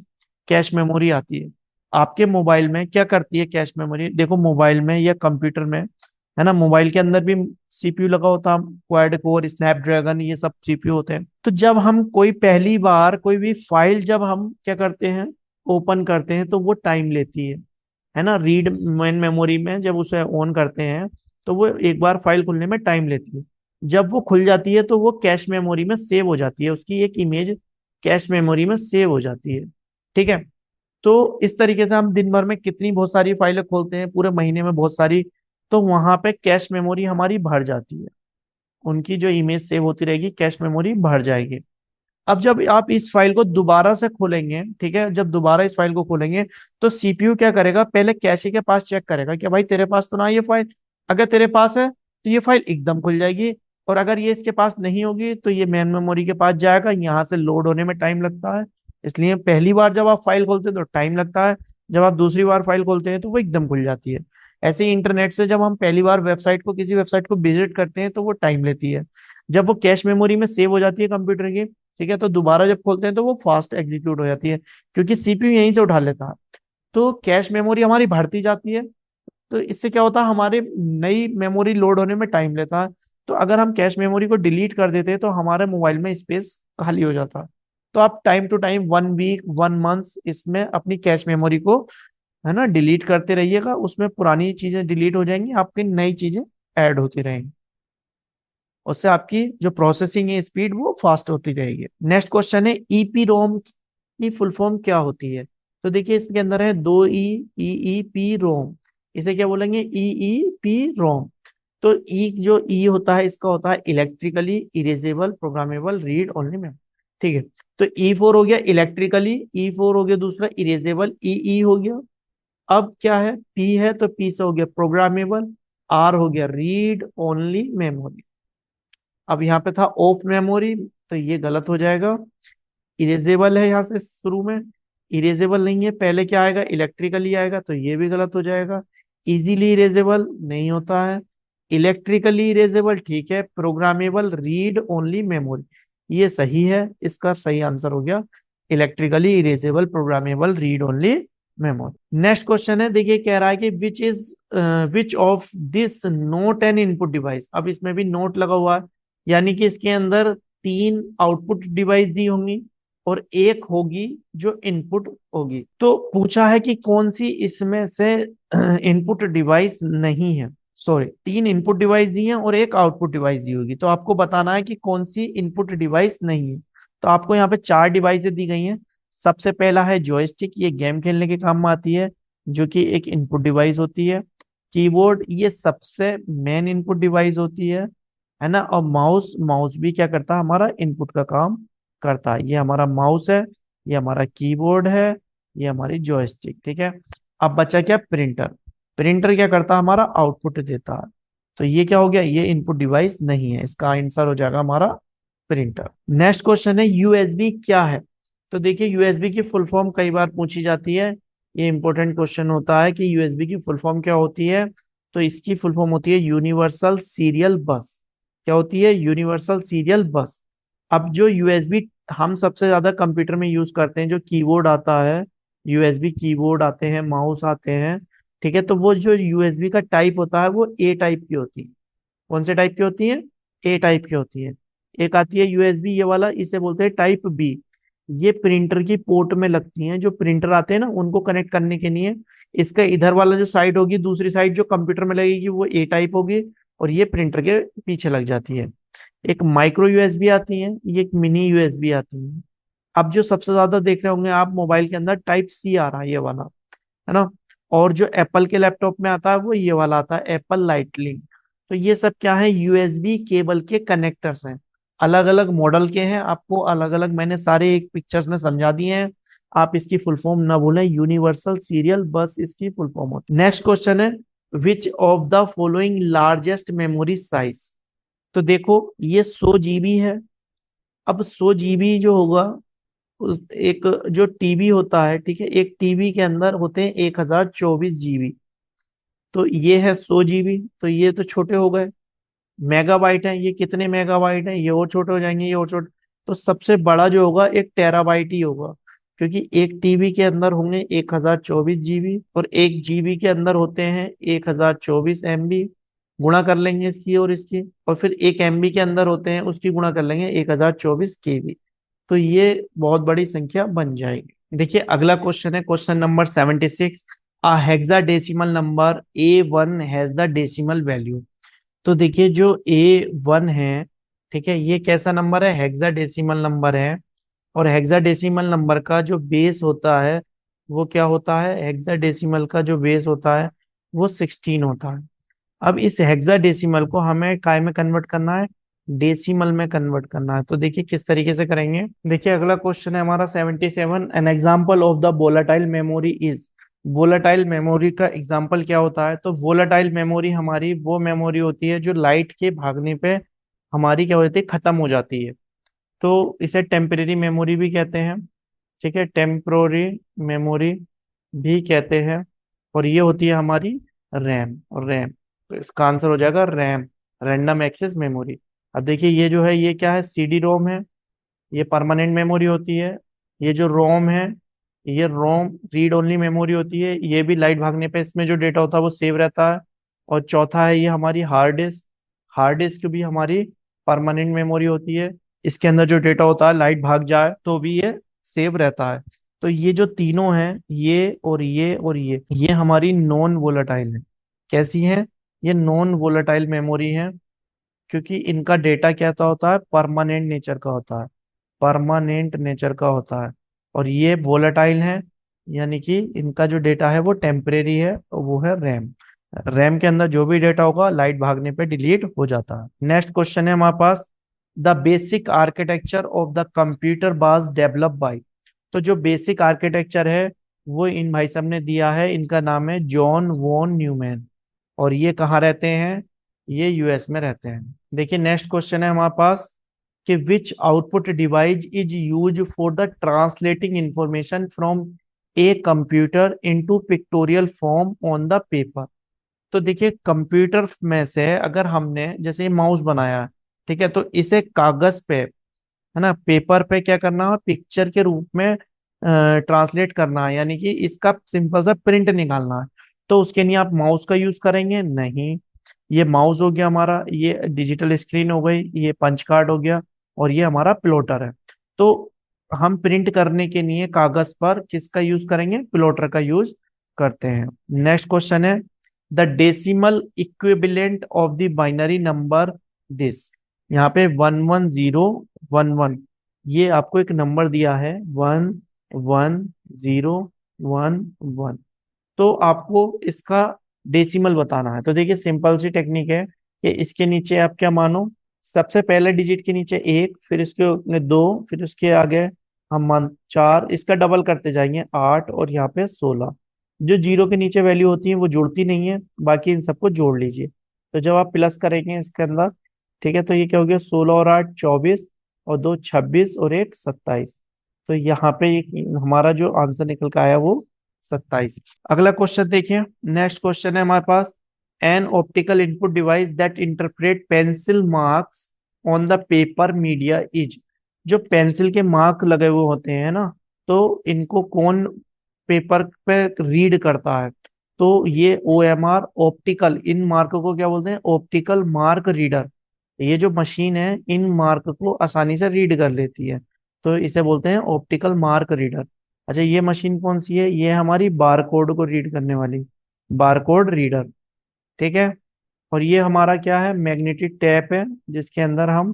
कैश मेमोरी आती है। आपके मोबाइल में क्या करती है कैश मेमोरी? देखो, मोबाइल में या कंप्यूटर में, है ना, मोबाइल के अंदर भी सीपीयू लगा होता है, क्वाड कोर, स्नैपड्रैगन, ये सब सीपीयू होते हैं। तो जब हम कोई पहली बार कोई भी फाइल जब हम क्या करते हैं, ओपन करते हैं, तो वो टाइम लेती है ना। रीड मेन मेमोरी में जब उसे ऑन करते हैं तो वो एक बार फाइल खुलने में टाइम लेती है। जब वो खुल जाती है तो वो कैश मेमोरी में सेव हो जाती है, उसकी एक इमेज कैश मेमोरी में सेव हो जाती है। ठीक है। तो इस तरीके से हम दिन भर में कितनी बहुत सारी फाइलें खोलते हैं, पूरे महीने में बहुत सारी, तो वहां पे कैश मेमोरी हमारी भर जाती है। उनकी जो इमेज सेव होती रहेगी, कैश मेमोरी भर जाएगी। अब जब आप इस फाइल को दोबारा से खोलेंगे, ठीक है, जब दोबारा इस फाइल को खोलेंगे तो सीपीयू क्या करेगा, पहले कैशे के पास चेक करेगा कि भाई तेरे पास तो ना ये फाइल। अगर तेरे पास है तो ये फाइल एकदम खुल जाएगी, और अगर ये इसके पास नहीं होगी तो ये मेन मेमोरी के पास जाएगा। यहाँ से लोड होने में टाइम लगता है, इसलिए पहली बार जब आप फाइल खोलते हैं तो टाइम लगता है, जब आप दूसरी बार फाइल खोलते हैं तो वो एकदम खुल जाती है। ऐसे ही इंटरनेट से जब हम पहली बार वेबसाइट को, किसी वेबसाइट को विजिट करते हैं तो वो टाइम लेती है। जब वो कैश मेमोरी में सेव हो जाती है कंप्यूटर की, ठीक है, तो दोबारा जब खोलते हैं तो वो फास्ट एग्जीक्यूट हो जाती है, क्योंकि सीपीयू यहीं से उठा लेता है। तो कैश मेमोरी हमारी बढ़ती जाती है। तो इससे क्या होता है, हमारे नई मेमोरी लोड होने में टाइम लेता है। तो अगर हम कैश मेमोरी को डिलीट कर देते हैं तो हमारे मोबाइल में स्पेस खाली हो जाता है। तो आप time to time, 1 week, 1 month इसमें अपनी कैश मेमोरी को, है ना, डिलीट करते रहिएगा। उसमें पुरानी चीजें डिलीट हो जाएंगी, आपकी नई चीजें ऐड होती रहेंगी। उससे आपकी जो प्रोसेसिंग है स्पीड वो फास्ट होती रहेगी। नेक्स्ट क्वेश्चन है, ईपी रोम की फुल फॉर्म क्या होती है? तो देखिए, इसके अंदर है दो ई, ई पी रोम। इसे क्या बोलेंगे? E P ROM. तो ई, जो ई होता है इसका होता है electrically erasable programmable read only memory. ठीक है। तो ई फोर हो गया इलेक्ट्रिकली, ई फोर हो गया दूसरा इरेजेबल, ई हो गया। अब क्या है, पी है तो पी से हो गया प्रोग्रामेबल, आर हो गया रीड ओनली मेमोरी। अब यहाँ पे था ऑफ मेमोरी, तो ये गलत हो जाएगा। इरेजेबल है यहाँ से शुरू में, इरेजेबल नहीं है, पहले क्या आएगा, इलेक्ट्रिकली आएगा, तो ये भी गलत हो जाएगा। इजीली इरेजेबल नहीं होता है, इलेक्ट्रिकली इरेजेबल ठीक है, प्रोग्रामेबल रीड ओनली मेमोरी, ये सही है। इसका सही आंसर हो गया electrically erasable programmable read only memory. Next question है, देखिए कह रहा है कि which of this note N input device. अब इसमें भी नोट लगा हुआ है, यानी कि इसके अंदर तीन आउटपुट डिवाइस दी होंगी और एक होगी जो इनपुट होगी। तो पूछा है कि कौन सी इसमें से इनपुट डिवाइस नहीं है। सॉरी, तीन इनपुट डिवाइस दी हैं और एक आउटपुट डिवाइस दी होगी, तो आपको बताना है कि कौन सी इनपुट डिवाइस नहीं है। तो आपको यहाँ पे चार डिवाइसें दी गई हैं। सबसे पहला है जॉयस्टिक, ये गेम खेलने के काम में आती है, जो कि एक इनपुट डिवाइस होती है। कीबोर्ड, ये सबसे मेन इनपुट डिवाइस होती है ना। और माउस, माउस भी क्या करता है, हमारा इनपुट का काम करता है। ये हमारा माउस है, ये हमारा कीबोर्ड है, ये हमारी जॉयस्टिक। ठीक है। अब बचा क्या, प्रिंटर। प्रिंटर क्या करता है, हमारा आउटपुट देता है। तो ये क्या हो गया, ये इनपुट डिवाइस नहीं है, इसका आंसर हो जाएगा हमारा प्रिंटर। नेक्स्ट क्वेश्चन है, यूएसबी क्या है? तो देखिए, यूएसबी की फुल फॉर्म कई बार पूछी जाती है। ये इंपॉर्टेंट क्वेश्चन होता है कि यूएसबी की फुल फॉर्म क्या होती है। तो इसकी फुल फॉर्म होती है यूनिवर्सल सीरियल बस। क्या होती है? यूनिवर्सल सीरियल बस। अब जो यूएसबी हम सबसे ज्यादा कंप्यूटर में यूज करते हैं, जो कीबोर्ड आता है, यूएसबी कीबोर्ड आते हैं, माउस आते हैं, ठीक है, तो वो जो यूएसबी का टाइप होता है वो ए टाइप की होती है। कौन से टाइप की होती है? ए टाइप की होती है। एक आती है यूएसबी ये वाला, इसे बोलते हैं टाइप बी। ये प्रिंटर की पोर्ट में लगती हैं, जो प्रिंटर आते हैं ना उनको कनेक्ट करने के लिए। इसका इधर वाला जो साइड होगी, दूसरी साइड जो कंप्यूटर में लगेगी वो ए टाइप होगी, और ये प्रिंटर के पीछे लग जाती है। एक माइक्रो यूएसबी आती है, ये एक मिनी यूएसबी आती है। अब जो सबसे ज्यादा देख रहे होंगे आप मोबाइल के अंदर, टाइप सी आ रहा है ये वाला, है ना। और जो एप्पल के लैपटॉप में आता है वो ये वाला आता है, एप्पल लाइटनिंग। तो तो ये सब क्या है, यूएसबी केबल के कनेक्टर्स हैं, अलग अलग मॉडल के हैं, आपको अलग अलग मैंने सारे एक पिक्चर्स में समझा दिए हैं। आप इसकी फुल फॉर्म ना भूलें, यूनिवर्सल सीरियल बस इसकी फुल फॉर्म होती है। नेक्स्ट क्वेश्चन है, which of the following largest memory size. तो देखो ये 100 GB है। अब 100 GB जो होगा, एक जो टीबी होता है, ठीक है, एक टीबी के अंदर होते हैं 1024 GB। तो ये है 100 GB, तो ये तो छोटे हो गए। मेगाबाइट है, ये कितने मेगाबाइट है, ये और छोटे हो जाएंगे, ये और छोटे। तो सबसे बड़ा जो होगा 1 TB ही होगा, क्योंकि एक टीबी के अंदर होंगे 1024 GB, और 1 GB के अंदर होते हैं 1024 MB। गुणा कर लेंगे इसकी और इसकी, और फिर 1 MB के अंदर होते हैं, उसकी गुणा कर लेंगे 1024 KB। तो ये बहुत बड़ी संख्या बन जाएगी। देखिए अगला क्वेश्चन है question number 76। A hexadecimal number A1 has the decimal value. तो देखिए जो A1 है, ठीक है, ये कैसा नंबर है, हेक्साडेसिमल नंबर है। और हेक्साडेसिमल नंबर का जो बेस होता है वो क्या होता है, हेक्साडेसिमल का जो बेस होता है वो 16 होता है। अब इस हेक्साडेसिमल को हमें काय में कन्वर्ट करना है, डेसिमल में कन्वर्ट करना है। तो देखिए किस तरीके से करेंगे। देखिए अगला क्वेश्चन है हमारा 77। An example of the volatile memory is. Volatile memory का एग्जाम्पल क्या होता है, तो वोलाटाइल मेमोरी हमारी वो मेमोरी होती है जो लाइट के भागने पे हमारी क्या होती है, खत्म हो जाती है। तो इसे टेम्परेरी मेमोरी भी कहते हैं, ठीक है, टेम्पोररी मेमोरी भी कहते हैं। और ये होती है हमारी रैम, और रैम, तो इसका आंसर हो जाएगा रैम, रैंडम एक्सेस मेमोरी। अब देखिए ये जो है ये क्या है, सीडी रोम है, ये परमानेंट मेमोरी होती है। ये जो रोम है, ये रोम रीड ओनली मेमोरी होती है, ये भी लाइट भागने पे इसमें जो डेटा होता है वो सेव रहता है। और चौथा है ये हमारी हार्ड डिस्क। हार्ड डिस्क भी हमारी परमानेंट मेमोरी होती है, इसके अंदर जो डेटा होता है लाइट भाग जाए तो भी ये सेव रहता है। तो ये जो तीनों हैं, ये और ये और ये हमारी नॉन वोलेटाइल है। कैसी है, ये नॉन वोलेटाइल मेमोरी है, क्योंकि इनका डेटा क्या होता है, परमानेंट नेचर का होता है, परमानेंट नेचर का होता है। और ये वोलेटाइल है, यानी कि इनका जो डेटा है वो टेम्परेरी है, और वो है रैम। रैम के अंदर जो भी डेटा होगा लाइट भागने पे डिलीट हो जाता है। नेक्स्ट क्वेश्चन है हमारे पास, the basic architecture of the computer was develop by. तो जो बेसिक आर्किटेक्चर है वो इन भाई साहब ने दिया है, इनका नाम है जॉन वॉन न्यूमैन। और ये कहाँ रहते हैं, ये यूएस में रहते हैं। देखिए नेक्स्ट क्वेश्चन है हमारे पास कि which output device is use for the translating information from a computer into pictorial form on the paper. तो देखिए कंप्यूटर में से अगर हमने जैसे ये माउस बनाया है, ठीक है, तो इसे कागज पे, है ना, पेपर पे क्या करना है, पिक्चर के रूप में ट्रांसलेट करना है, यानी कि इसका सिंपल सा प्रिंट निकालना है। तो उसके लिए आप माउस का यूज करेंगे नहीं, ये माउस हो गया हमारा, ये डिजिटल स्क्रीन हो गई, ये पंच कार्ड हो गया, और ये हमारा प्लॉटर है। तो हम प्रिंट करने के लिए कागज पर किसका यूज करेंगे, प्लॉटर का यूज करते हैं। नेक्स्ट क्वेश्चन है, the decimal equivalent of the binary number this. यहाँ पे 11011, ये आपको एक नंबर दिया है 11011। तो आपको इसका डेसिमल बताना है। तो देखिए सिंपल सी टेक्निक है कि इसके नीचे आप क्या मानो, सबसे पहले डिजिट के नीचे एक, फिर इसके दो, फिर उसके आगे हम मान चार, इसका डबल करते जाएंगे 8, और यहाँ पे 16। जो जीरो के नीचे वैल्यू होती है वो जुड़ती नहीं है, बाकी इन सबको जोड़ लीजिए। तो जब आप प्लस करेंगे इसके अंदर, ठीक है, तो ये क्या हो गया, 16 और 8 24, और दो 26, और एक 27। तो यहाँ पे हमारा जो आंसर निकल के आया वो 27। अगला क्वेश्चन देखिए। नेक्स्ट क्वेश्चन है हमारे पास, an optical input device that interpret pencil marks on the paper media is. जो पेंसिल के मार्क लगे हुए होते हैं ना, तो इनको कौन पेपर पे रीड करता है, तो ये OMR ऑप्टिकल, इन मार्क को क्या बोलते हैं, ऑप्टिकल मार्क रीडर। ये जो मशीन है इन मार्क को आसानी से रीड कर लेती है, तो इसे बोलते हैं ऑप्टिकल मार्क रीडर। अच्छा ये मशीन कौन सी है, ये हमारी बारकोड को रीड करने वाली बारकोड रीडर, ठीक है। और ये हमारा क्या है, मैग्नेटिक टैप है, जिसके अंदर हम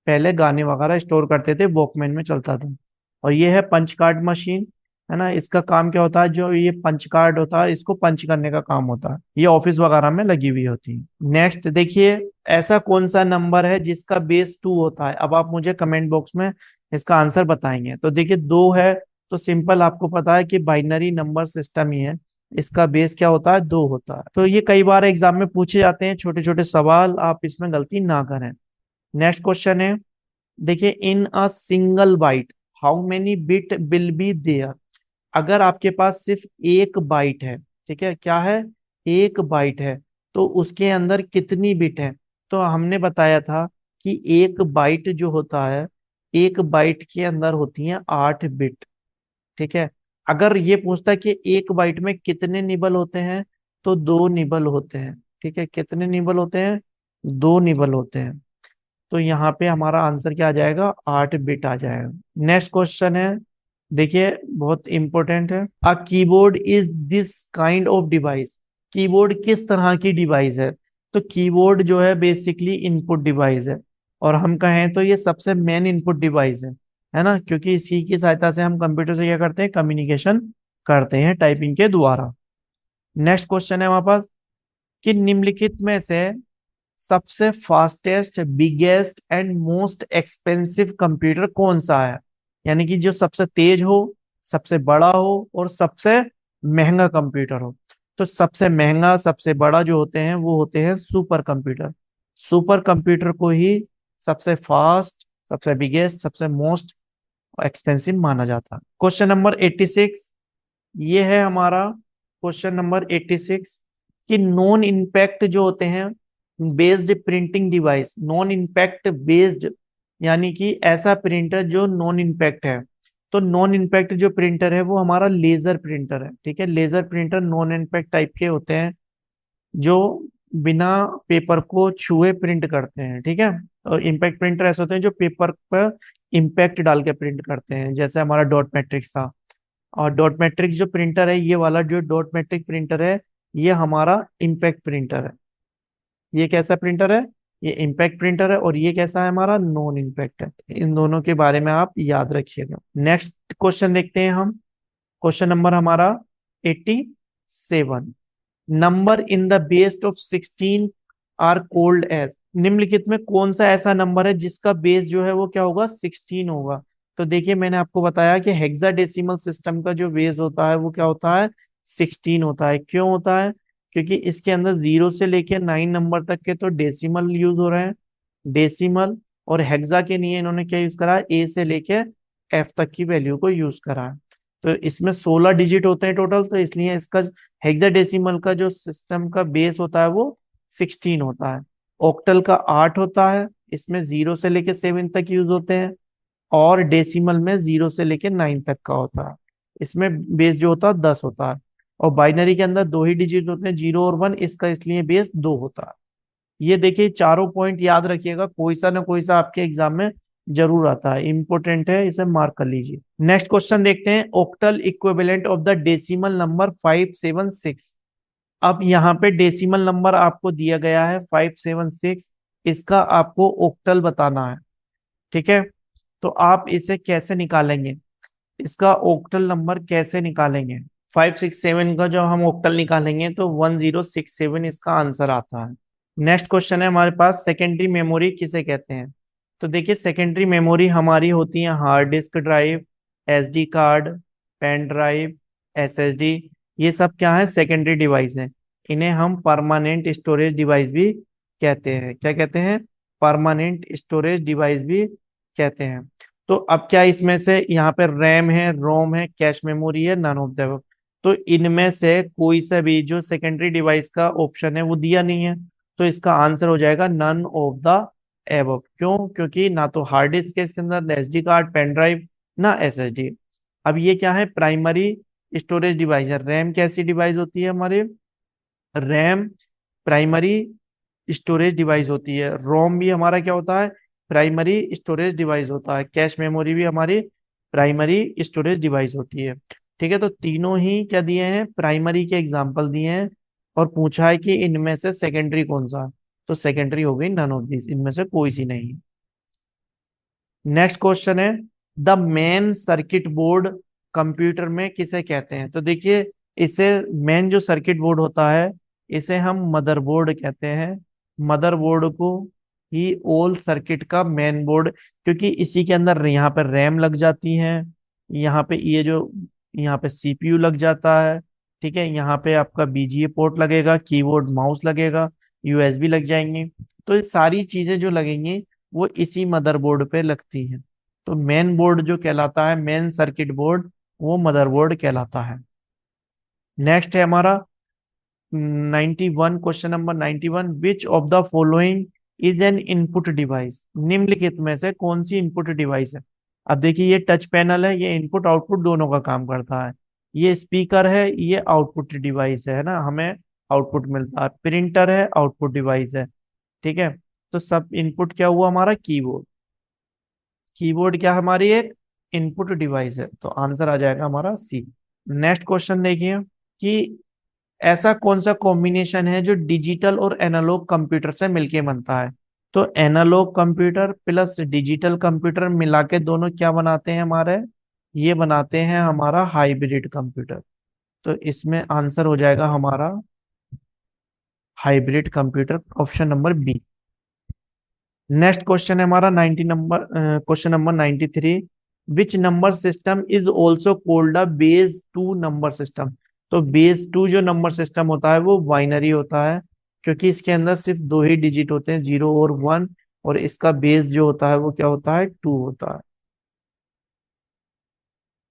पहले गाने वगैरह स्टोर करते थे, वॉकमैन में चलता था। और ये है पंच कार्ड मशीन, है ना। इसका काम क्या होता है, जो ये पंच कार्ड होता है इसको पंच करने का काम होता है, ये ऑफिस वगैरह में लगी हुई होती है। नेक्स्ट देखिए, ऐसा कौन सा नंबर है जिसका बेस 2 होता है। अब आप मुझे कमेंट बॉक्स में इसका आंसर बताएंगे। तो देखिए 2 है, तो सिंपल आपको पता है कि बाइनरी नंबर सिस्टम ही है, इसका बेस क्या होता है, 2 होता है। तो ये कई बार एग्जाम में पूछे जाते हैं छोटे छोटे सवाल, आप इसमें गलती ना करें। नेक्स्ट क्वेश्चन है, देखिए in a single byte how many bit will be there. अगर आपके पास सिर्फ एक बाइट है, ठीक है, क्या है, एक बाइट है, तो उसके अंदर कितनी बिट है। तो हमने बताया था कि एक बाइट जो होता है, एक बाइट के अंदर होती है 8 बिट। ठीक है। अगर ये पूछता है कि एक बाइट में कितने निबल होते हैं, तो 2 निबल होते हैं। ठीक है, कितने निबल होते हैं, 2 निबल होते हैं। तो यहाँ पे हमारा आंसर क्या आ जाएगा, 8 बिट आ जाएगा। नेक्स्ट क्वेश्चन है, देखिए बहुत इंपॉर्टेंट है। A keyboard is this kind of device. Keyboard किस तरह की डिवाइस है। तो कीबोर्ड जो है बेसिकली इनपुट डिवाइस है, और हम कहें तो ये सबसे मेन इनपुट डिवाइस है ना, क्योंकि इसी की सहायता से हम कंप्यूटर से क्या करते हैं, कम्युनिकेशन करते हैं टाइपिंग के द्वारा। नेक्स्ट क्वेश्चन है हमारे पास कि निम्नलिखित में से सबसे fastest, biggest and most expensive computer कौन सा है। यानी कि जो सबसे तेज हो, सबसे बड़ा हो और सबसे महंगा कंप्यूटर हो। तो सबसे महंगा सबसे बड़ा जो होते हैं वो होते हैं सुपर कंप्यूटर। सुपर कंप्यूटर को ही सबसे फास्ट, सबसे बिगेस्ट, सबसे मोस्ट एक्सपेंसिव माना जाता है। क्वेश्चन नंबर 86, ये है हमारा क्वेश्चन नंबर 86 कि नॉन इम्पैक्ट जो होते हैं based printing device, non impact based, यानी कि ऐसा प्रिंटर जो नॉन इम्पैक्ट है। तो नॉन इम्पैक्ट जो प्रिंटर है वो हमारा लेजर प्रिंटर है। ठीक है, laser printer non impact type के होते हैं, जो बिना पेपर को छुए प्रिंट करते हैं। ठीक है, और इम्पैक्ट प्रिंटर ऐसे होते हैं जो पेपर पर इम्पैक्ट डाल के प्रिंट करते हैं, जैसे हमारा डॉट मैट्रिक्स था। और डॉट मैट्रिक जो प्रिंटर है, ये वाला जो डॉट मैट्रिक प्रिंटर है, ये हमारा इम्पैक्ट प्रिंटर है। ये कैसा प्रिंटर है, ये इम्पैक्ट प्रिंटर है, और ये कैसा है, हमारा नॉन इम्पैक्ट है। इन दोनों के बारे में आप याद रखिएगा। नेक्स्ट क्वेश्चन देखते हैं हम। क्वेश्चन नंबर हमारा 87, number in the base of 16 are called as. निम्नलिखित में कौन सा ऐसा नंबर है जिसका बेस जो है वो क्या होगा, 16 होगा। तो देखिए मैंने आपको बताया कि हेक्साडेसिमल सिस्टम का जो बेस होता है वो क्या होता है, 16 होता है। क्यों होता है, क्योंकि इसके अंदर 0 से लेके 9 नंबर तक के तो डेसिमल यूज हो रहे हैं, डेसिमल। और हेक्सा के लिए इन्होंने क्या यूज करा है, ए से लेके एफ तक की वैल्यू को यूज करा है। तो इसमें 16 डिजिट होते हैं टोटल, तो इसलिए इसका हेक्साडेसिमल का जो सिस्टम का बेस होता है वो 16 होता है। ऑक्टल का 8 होता है, इसमें 0 से लेके 7 तक यूज होते हैं। और डेसिमल में 0 से लेके 9 तक का होता है, इसमें बेस जो होता है 10 होता है। और बाइनरी के अंदर 2 ही डिजिट होते हैं, 0 और 1, इसका इसलिए बेस 2 होता है। ये देखिए चारों पॉइंट याद रखिएगा, कोई सा ना कोई सा आपके एग्जाम में जरूर आता है, इंपॉर्टेंट है, इसे मार्क कर लीजिए। नेक्स्ट क्वेश्चन देखते हैं, octal equivalent of the decimal number 576। अब यहाँ पे डेसिमल नंबर आपको दिया गया है 576, इसका आपको ऑक्टल बताना है। ठीक है, तो आप इसे कैसे निकालेंगे, इसका ऑक्टल नंबर कैसे निकालेंगे। 567 का जब हम ऑक्टल निकालेंगे तो 1067 इसका आंसर आता है। नेक्स्ट क्वेश्चन है हमारे पास, सेकेंडरी मेमोरी किसे कहते हैं। तो देखिए सेकेंडरी मेमोरी हमारी होती है hard disk drive, SD card, pen drive, SSD. ये सब क्या है, सेकेंडरी डिवाइस है। इन्हें हम परमानेंट स्टोरेज डिवाइस भी कहते हैं। क्या कहते हैं, परमानेंट स्टोरेज डिवाइस भी कहते हैं। तो अब क्या इसमें से यहाँ पे रैम है, रोम है, कैश मेमोरी है, नन ऑफ द अबव। तो इनमें से कोई सा भी जो सेकेंडरी डिवाइस का ऑप्शन है वो दिया नहीं है, तो इसका आंसर हो जाएगा नन ऑफ द एबव। क्यों, क्योंकि ना तो हार्ड डिस्क है इसके अंदर, एसडी कार्ड, पेन ड्राइव, ना एसएसडी। अब ये क्या है, प्राइमरी स्टोरेज डिवाइस है। रैम कैसी डिवाइस होती है हमारे, रैम प्राइमरी स्टोरेज डिवाइस होती है। रोम भी हमारा क्या होता है, प्राइमरी स्टोरेज डिवाइस होता है। कैश मेमोरी भी हमारी प्राइमरी स्टोरेज डिवाइस होती है। ठीक है, तो तीनों ही क्या दिए हैं, प्राइमरी के एग्जाम्पल दिए हैं। और पूछा है कि इनमें से सेकेंडरी कौन सा, तो सेकेंडरी हो गई नन ऑफ दिस, इनमें से कोई सी नहीं। नेक्स्ट क्वेश्चन है, the main circuit board computer में किसे कहते हैं? तो देखिए, इसे मेन जो सर्किट बोर्ड होता है, इसे हम मदरबोर्ड कहते हैं। मदरबोर्ड को ही ओल सर्किट का मेन बोर्ड, क्योंकि इसी के अंदर यहाँ पे रैम लग जाती है, यहाँ पे ये जो यहाँ पे सीपीयू लग जाता है, ठीक है, यहाँ पे आपका बीजीए पोर्ट लगेगा, कीबोर्ड माउस लगेगा, यूएसबी लग जाएंगे। तो ये सारी चीजें जो लगेंगी वो इसी मदरबोर्ड पे लगती हैं। तो मेन बोर्ड जो कहलाता है, मेन सर्किट बोर्ड, वो मदरबोर्ड कहलाता है। नेक्स्ट है हमारा 91, question number 91, which of the following is an input device? निम्नलिखित में से कौन सी इनपुट डिवाइस है? अब देखिए, ये टच पैनल है, ये इनपुट आउटपुट दोनों का काम करता है। ये स्पीकर है, ये आउटपुट डिवाइस है ना, हमें आउटपुट मिलता है। प्रिंटर है, आउटपुट डिवाइस है। ठीक है, तो सब इनपुट क्या हुआ हमारा? कीबोर्ड। कीबोर्ड क्या हमारी एक इनपुट डिवाइस है, तो आंसर आ जाएगा हमारा सी। नेक्स्ट क्वेश्चन देखिए कि ऐसा कौन सा कॉम्बिनेशन है जो डिजिटल और एनालॉग कंप्यूटर से मिलके बनता है? तो analogue computer plus digital computer मिला के दोनों क्या बनाते हैं हमारे? ये बनाते हैं हमारा हाइब्रिड कंप्यूटर। तो इसमें आंसर हो जाएगा हमारा hybrid computer, option number B. Next question है हमारा 90 number, question number 93, which number system is also called a base two number system? तो बेस टू जो नंबर सिस्टम होता है वो बाइनरी होता है, क्योंकि इसके अंदर सिर्फ दो ही डिजिट होते हैं, 0 और 1, और इसका बेस जो होता है वो क्या होता है? 2 होता है।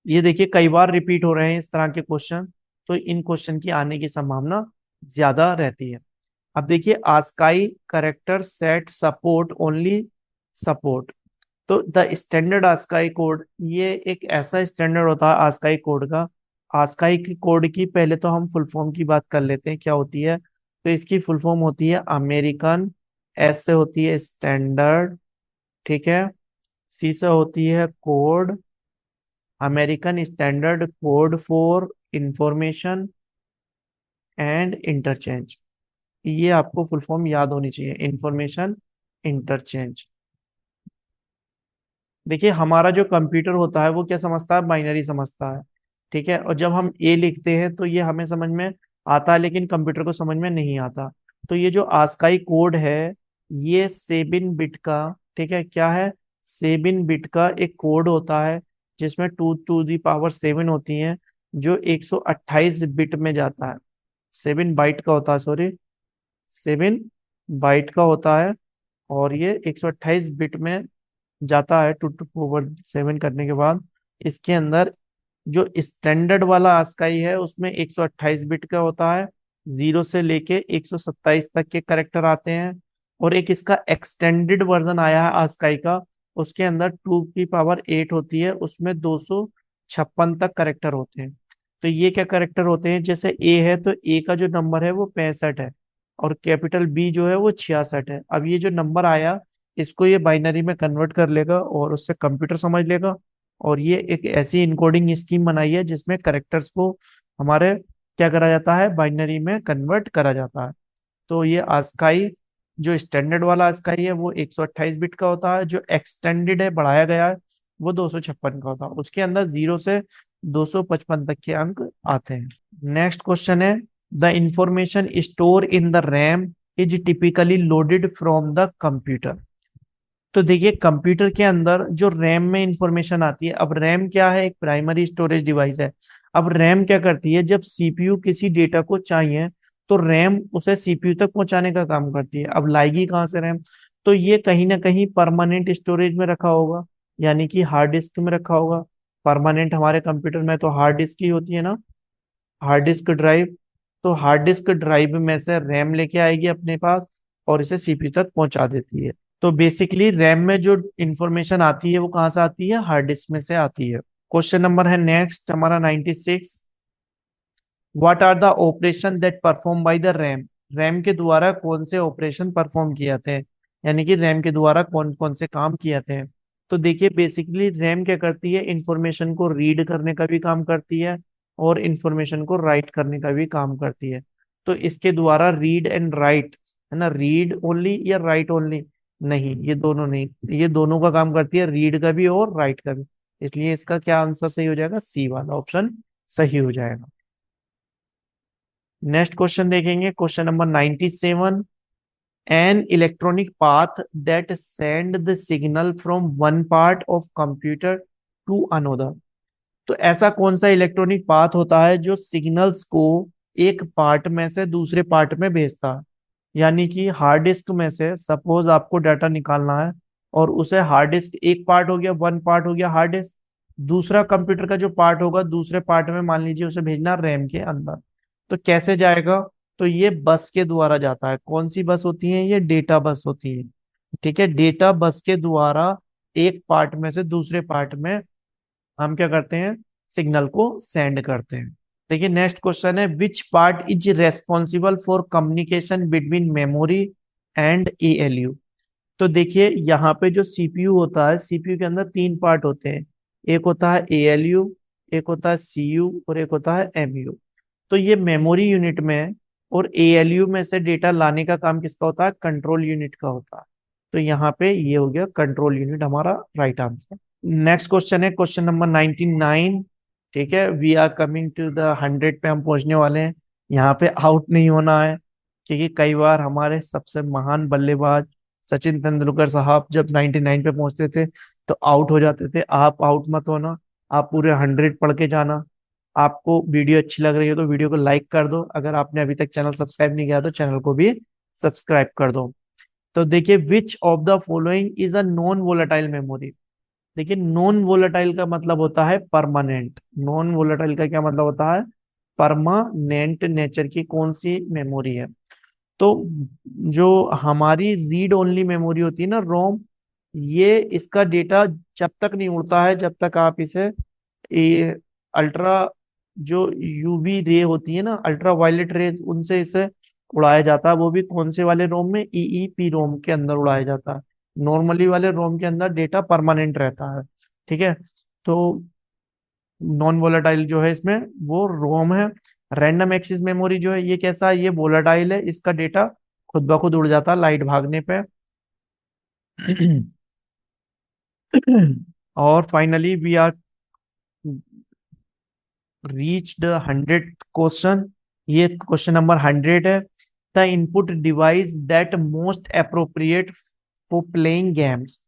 ये देखिए, कई बार रिपीट हो रहे हैं इस तरह के क्वेश्चन, तो इन क्वेश्चन की आने की संभावना ज्यादा रहती है। अब देखिए, ASCII character set support only support. तो द स्टैंडर्ड आस्काई कोड, ये एक ऐसा स्टैंडर्ड होता है आस्काई कोड का। आस्काई की कोड की पहले तो हम फुल फॉर्म की बात कर लेते हैं, क्या होती है? तो इसकी फुल फॉर्म होती है अमेरिकन, एस से होती है स्टैंडर्ड, ठीक है, सी से होती है code, American standard code for information and interchange. ये आपको फुल फॉर्म याद होनी चाहिए, इंफॉर्मेशन इंटरचेंज। देखिए, हमारा जो कंप्यूटर होता है वो क्या समझता है? बाइनरी समझता है। ठीक है, और जब हम ए लिखते हैं तो ये हमें समझ में आता है, लेकिन कंप्यूटर को समझ में नहीं आता। तो ये जो आस्काई कोड है, ये 7 बिट का, ठीक है, क्या है? 7 बिट का एक कोड होता है, जिसमें 2 टू दी पावर 7 होती हैं, जो 128 बिट में जाता है। 7 बाइट का होता है, सॉरी, 7 बाइट का होता है, और ये 128 बिट में जाता है। 2 टू पावर 7 करने के बाद इसके अंदर जो स्टैंडर्ड वाला आस्काई है उसमें 128 बिट का होता है, 0 से लेके 127 तक के करेक्टर आते हैं। और एक इसका एक्सटेंडेड वर्जन आया है आस्काई का, उसके अंदर 2 की पावर 8 होती है, उसमें 256 तक करेक्टर होते हैं। तो ये क्या करेक्टर होते हैं? जैसे ए है, तो ए का जो नंबर है वो 65 है, और कैपिटल बी जो है वो 66 है। अब ये जो नंबर आया, इसको ये बाइनरी में कन्वर्ट कर लेगा और उससे कंप्यूटर समझ लेगा। और ये एक ऐसी इनकोडिंग स्कीम बनाई है जिसमें करेक्टर्स को हमारे क्या करा जाता है? बाइनरी में कन्वर्ट करा जाता है। तो ये आस्काई, जो स्टैंडर्ड वाला आस्काई है वो 128 बिट का होता है, जो एक्सटेंडेड है, बढ़ाया गया है, वो 256 का होता है। उसके अंदर 0 से 255 तक के अंक आते हैं। नेक्स्ट क्वेश्चन है, the information store in the RAM is typically loaded from the computer. तो देखिए, कंप्यूटर के अंदर जो रैम में इंफॉर्मेशन आती है, अब रैम क्या है? एक प्राइमरी स्टोरेज डिवाइस है। अब रैम क्या करती है? जब सीपीयू किसी डेटा को चाहिए, तो रैम उसे सीपीयू तक पहुंचाने का काम करती है। अब लाएगी कहाँ से रैम? तो ये कहीं ना कहीं परमानेंट स्टोरेज में रखा होगा, यानी कि हार्ड डिस्क में रखा होगा। परमानेंट हमारे कंप्यूटर में तो हार्ड डिस्क ही होती है ना, हार्ड डिस्क ड्राइव। तो हार्ड डिस्क ड्राइव में से रैम लेके आएगी अपने पास, और इसे सीपीयू तक पहुंचा देती है। तो बेसिकली रैम में जो इंफॉर्मेशन आती है वो कहाँ से आती है? हार्ड डिस्क में से आती है। क्वेश्चन नंबर है नेक्स्ट हमारा 96, what are the operation that perform by the RAM? RAM के द्वारा कौन से ऑपरेशन परफॉर्म किए जाते हैं, यानी कि रैम के द्वारा कौन कौन से काम किए जाते हैं? तो देखिए, बेसिकली रैम क्या करती है? इंफॉर्मेशन को रीड करने का भी काम करती है, और इंफॉर्मेशन को राइट करने का भी काम करती है। तो इसके द्वारा रीड एंड राइट, है ना, रीड ओनली या राइट ओनली? नहीं, ये दोनों नहीं, ये दोनों का काम करती है, रीड का भी और राइट का भी। इसलिए इसका क्या आंसर सही हो जाएगा, सी वाला ऑप्शन सही हो जाएगा। नेक्स्ट क्वेश्चन देखेंगे, question number 97। An electronic path that send the signal from one part of computer to another. तो ऐसा कौन सा इलेक्ट्रॉनिक पाथ होता है जो सिग्नल्स को एक पार्ट में से दूसरे पार्ट में भेजता है। यानी कि हार्ड डिस्क में से सपोज आपको डाटा निकालना है, और उसे हार्ड डिस्क एक पार्ट हो गया, वन पार्ट हो गया हार्ड डिस्क, दूसरा कंप्यूटर का जो पार्ट होगा दूसरे पार्ट में मान लीजिए उसे भेजना रैम के अंदर। तो कैसे जाएगा, तो ये बस के द्वारा जाता है। कौन सी बस होती है, ये डेटा बस होती है। ठीक है, डेटा बस के द्वारा एक पार्ट में से दूसरे पार्ट में हम क्या करते हैं, सिग्नल को सेंड करते हैं। देखिए नेक्स्ट क्वेश्चन है, which part is responsible for communication between memory and ALU. तो देखिए यहाँ पे जो सीपीयू होता है, सीपीयू के अंदर तीन पार्ट होते हैं। एक होता है एएलयू, एक होता है सीयू, और एक होता है एमयू। तो ये मेमोरी यूनिट में है, और एएलयू में से डेटा लाने का काम किसका होता है, कंट्रोल यूनिट का होता है। तो यहाँ पे ये हो गया कंट्रोल यूनिट हमारा राइट आंसर। नेक्स्ट क्वेश्चन है क्वेश्चन नंबर 99। ठीक है, we are coming to the 100 पे हम पहुंचने वाले हैं। यहाँ पे आउट नहीं होना है, क्योंकि कई बार हमारे सबसे महान बल्लेबाज सचिन तेंदुलकर साहब जब 99 पे पहुंचते थे तो आउट हो जाते थे। आप आउट मत होना, आप पूरे 100 पढ़ के जाना। आपको वीडियो अच्छी लग रही है तो वीडियो को लाइक कर दो, अगर आपने अभी तक चैनल सब्सक्राइब नहीं किया तो चैनल को भी सब्सक्राइब कर दो। तो देखिए, which of the following is a non volatile memory. देखिए नॉन वोलेटाइल का मतलब होता है परमानेंट। नॉन वोलेटाइल का क्या मतलब होता है, परमानेंट नेचर की कौन सी मेमोरी है। तो जो हमारी रीड ओनली मेमोरी होती है ना, रोम, ये इसका डेटा जब तक नहीं उड़ता है जब तक आप इसे अल्ट्रा जो यूवी रे होती है ना, अल्ट्रा वायलेट रेज, उनसे इसे उड़ाया जाता है। वो भी कौन से वाले रोम में, ईईपी रोम के अंदर उड़ाया जाता है। नॉर्मली वाले रोम के अंदर डेटा परमानेंट रहता है। ठीक है, तो नॉन वोलेटाइल जो है इसमें वो रोम है। रैंडम एक्सेस मेमोरी जो है ये कैसा है, ये वोलेटाइल है, इसका डेटा खुद ब खुद उड़ जाता है लाइट भागने पे। और finally we are reach the 100th question. ये क्वेश्चन नंबर 100 है। The input device that most appropriate for playing games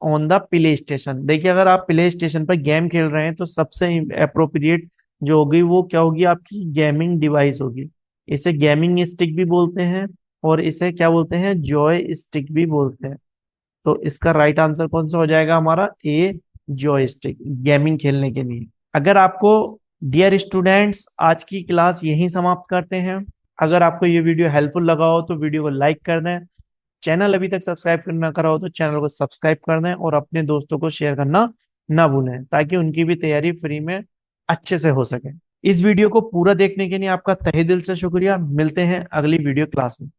on the PlayStation. देखिए अगर आप प्ले स्टेशन पर गेम खेल रहे हैं तो सबसे अप्रोप्रिएट जो होगी वो क्या होगी, आपकी गेमिंग डिवाइस होगी। इसे गेमिंग स्टिक भी बोलते हैं, और इसे क्या बोलते हैं, जॉय स्टिक भी बोलते हैं। तो इसका राइट आंसर कौन सा हो जाएगा हमारा, ए, जॉय स्टिक, गेमिंग खेलने के लिए। अगर आपको, डियर स्टूडेंट्स, आज की क्लास यहीं समाप्त करते हैं। अगर आपको ये वीडियो हेल्पफुल लगा हो तो वीडियो को लाइक कर दें। चैनल अभी तक सब्सक्राइब करना करा हो तो चैनल को सब्सक्राइब कर दें, और अपने दोस्तों को शेयर करना ना भूलें, ताकि उनकी भी तैयारी फ्री में अच्छे से हो सके। इस वीडियो को पूरा देखने के लिए आपका तहे दिल से शुक्रिया। मिलते हैं अगली वीडियो क्लास में।